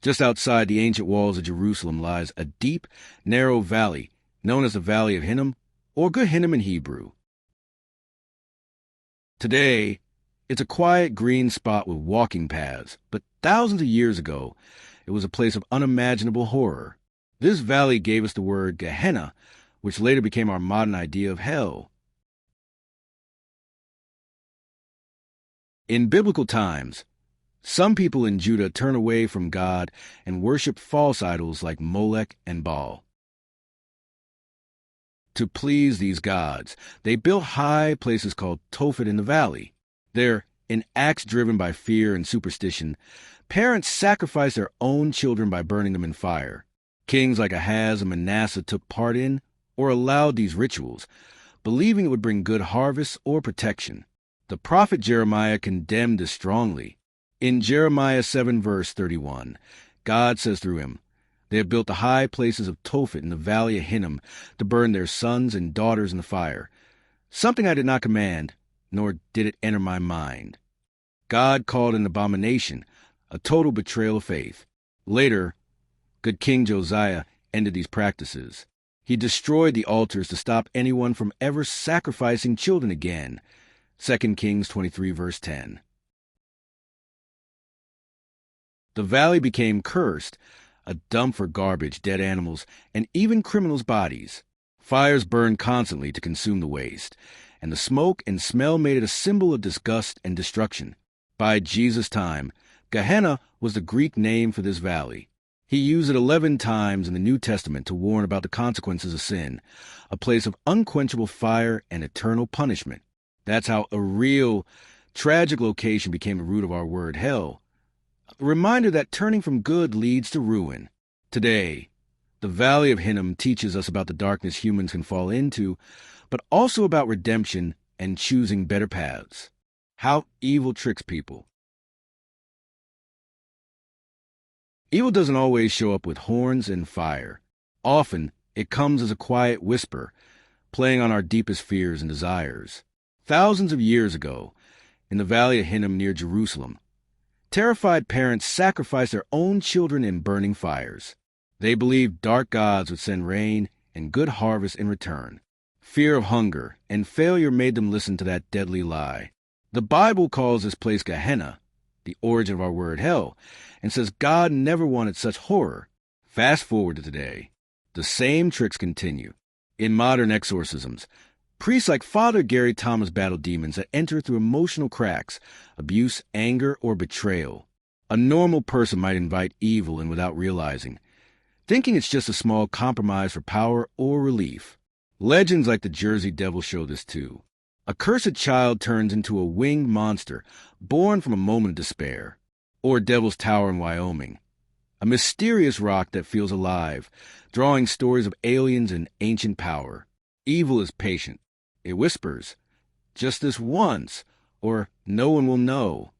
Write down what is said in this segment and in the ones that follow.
Just outside the ancient walls of Jerusalem lies a deep, narrow valley known as the Valley of Hinnom, or Gehinnom in Hebrew. Today, it's a quiet green spot with walking paths, but thousands of years ago, it was a place of unimaginable horror. This valley gave us the word Gehenna, which later became our modern idea of hell. In biblical times, some people in Judah turned away from God and worshiped false idols like Molech and Baal. To please these gods, they built high places called Tophet in the valley. There, in acts driven by fear and superstition, parents sacrificed their own children by burning them in fire. Kings like Ahaz and Manasseh took part in or allowed these rituals, believing it would bring good harvests or protection. The prophet Jeremiah condemned this strongly. In Jeremiah 7 verse 31, God says through him, "They have built the high places of Tophet in the valley of Hinnom to burn their sons and daughters in the fire, something I did not command, nor did it enter my mind." God called an abomination, a total betrayal of faith. Later, good King Josiah ended these practices. He destroyed the altars to stop anyone from ever sacrificing children again. 2 Kings 23 verse 10. The valley became cursed, a dump for garbage, dead animals, and even criminals' bodies. Fires burned constantly to consume the waste, and the smoke and smell made it a symbol of disgust and destruction. By Jesus' time, Gehenna was the Greek name for this valley. He used it 11 times in the New Testament to warn about the consequences of sin, a place of unquenchable fire and eternal punishment. That's how a real, tragic location became the root of our word hell. A reminder that turning from good leads to ruin. Today, the Valley of Hinnom teaches us about the darkness humans can fall into, but also about redemption and choosing better paths. How evil tricks people. Evil doesn't always show up with horns and fire. Often, it comes as a quiet whisper, playing on our deepest fears and desires. Thousands of years ago, in the Valley of Hinnom near Jerusalem, terrified parents sacrificed their own children in burning fires. They believed dark gods would send rain and good harvest in return. Fear of hunger and failure made them listen to that deadly lie. The Bible calls this place Gehenna, the origin of our word hell, and says God never wanted such horror. Fast forward to today. The same tricks continue. In modern exorcisms, priests like Father Gary Thomas battle demons that enter through emotional cracks, abuse, anger, or betrayal. A normal person might invite evil in without realizing, thinking it's just a small compromise for power or relief. Legends like the Jersey Devil show this too. A cursed child turns into a winged monster, born from a moment of despair. Or Devil's Tower in Wyoming, a mysterious rock that feels alive, drawing stories of aliens and ancient power. Evil is patient. It whispers, "Just this once," or "No one will know."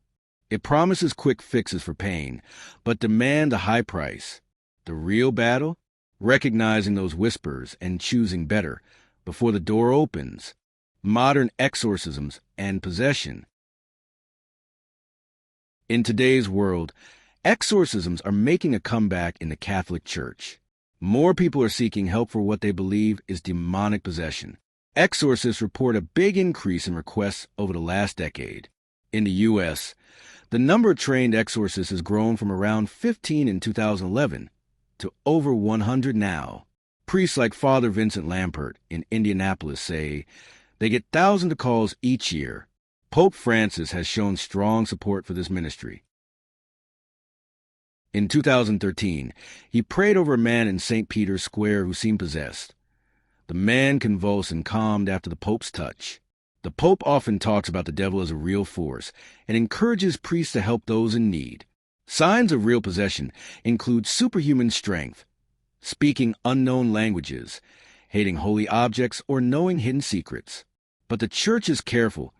It promises quick fixes for pain, but demands a high price. The real battle? Recognizing those whispers and choosing better before the door opens. Modern exorcisms and possession. In today's world, exorcisms are making a comeback in the Catholic Church. More people are seeking help for what they believe is demonic possession. Exorcists report a big increase in requests over the last decade. In the U.S., the number of trained exorcists has grown from around 15 in 2011 to over 100 now. Priests like Father Vincent Lampert in Indianapolis say they get thousands of calls each year. Pope Francis has shown strong support for this ministry. In 2013, he prayed over a man in St. Peter's Square who seemed possessed. The man convulsed and calmed after the Pope's touch. The Pope often talks about the devil as a real force and encourages priests to help those in need. Signs of real possession include superhuman strength, speaking unknown languages, hating holy objects, or knowing hidden secrets. But the Church is careful.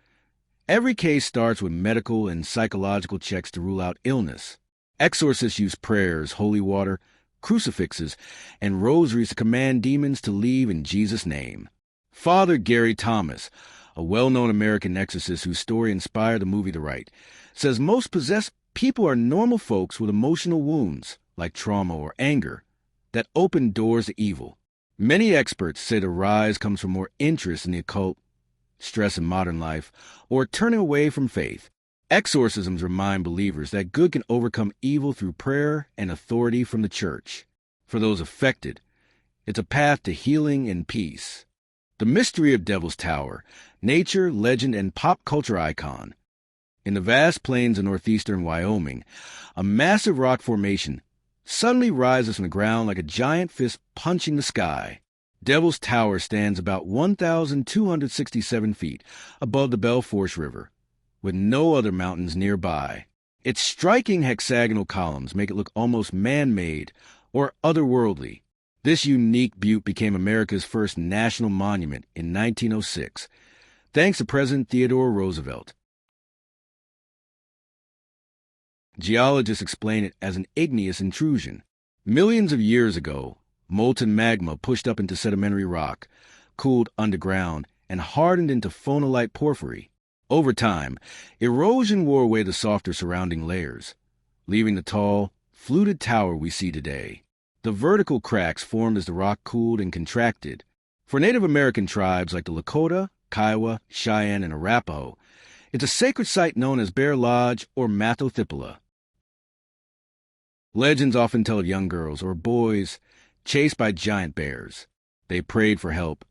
Every case starts with medical and psychological checks to rule out illness. Exorcists use prayers, holy water, crucifixes, and rosaries to command demons to leave in Jesus' name. Father Gary Thomas, a well-known American exorcist whose story inspired the movie The Rite, says most possessed people are normal folks with emotional wounds, like trauma or anger, that open doors to evil. Many experts say the rise comes from more interest in the occult, stress in modern life, or turning away from faith. Exorcisms remind believers that good can overcome evil through prayer and authority from the church. For those affected, it's a path to healing and peace. The mystery of Devil's Tower, nature, legend, and pop culture icon. In the vast plains of northeastern Wyoming, a massive rock formation suddenly rises from the ground like a giant fist punching the sky. Devil's Tower stands about 1,267 feet above the Belfourche River, with no other mountains nearby. Its striking hexagonal columns make it look almost man-made or otherworldly. This unique butte became America's first national monument in 1906, thanks to President Theodore Roosevelt. Geologists explain it as an igneous intrusion. Millions of years ago, molten magma pushed up into sedimentary rock, cooled underground, and hardened into phonolite porphyry. Over time, erosion wore away the softer surrounding layers, leaving the tall, fluted tower we see today. The vertical cracks formed as the rock cooled and contracted. For Native American tribes like the Lakota, Kiowa, Cheyenne, and Arapaho, it's a sacred site known as Bear Lodge or Mathothipola. Legends often tell of young girls or boys chased by giant bears. They prayed for help,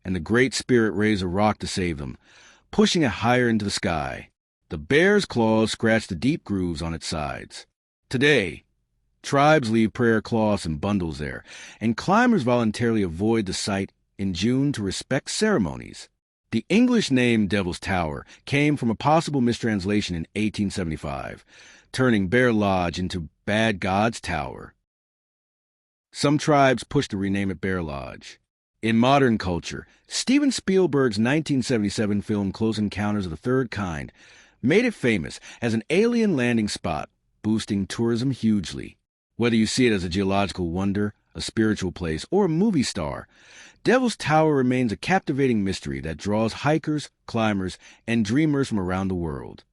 and the Great Spirit raised a rock to save them, pushing it higher into the sky. The bear's claws scratched the deep grooves on its sides. Today, tribes leave prayer cloths in bundles there, and climbers voluntarily avoid the site in June to respect ceremonies. The English name Devil's Tower came from a possible mistranslation in 1875, turning Bear Lodge into Bad God's Tower. Some tribes pushed to rename it Bear Lodge. In modern culture, Steven Spielberg's 1977 film Close Encounters of the Third Kind made it famous as an alien landing spot, boosting tourism hugely. Whether you see it as a geological wonder, a spiritual place, or a movie star, Devil's Tower remains a captivating mystery that draws hikers, climbers, and dreamers from around the world.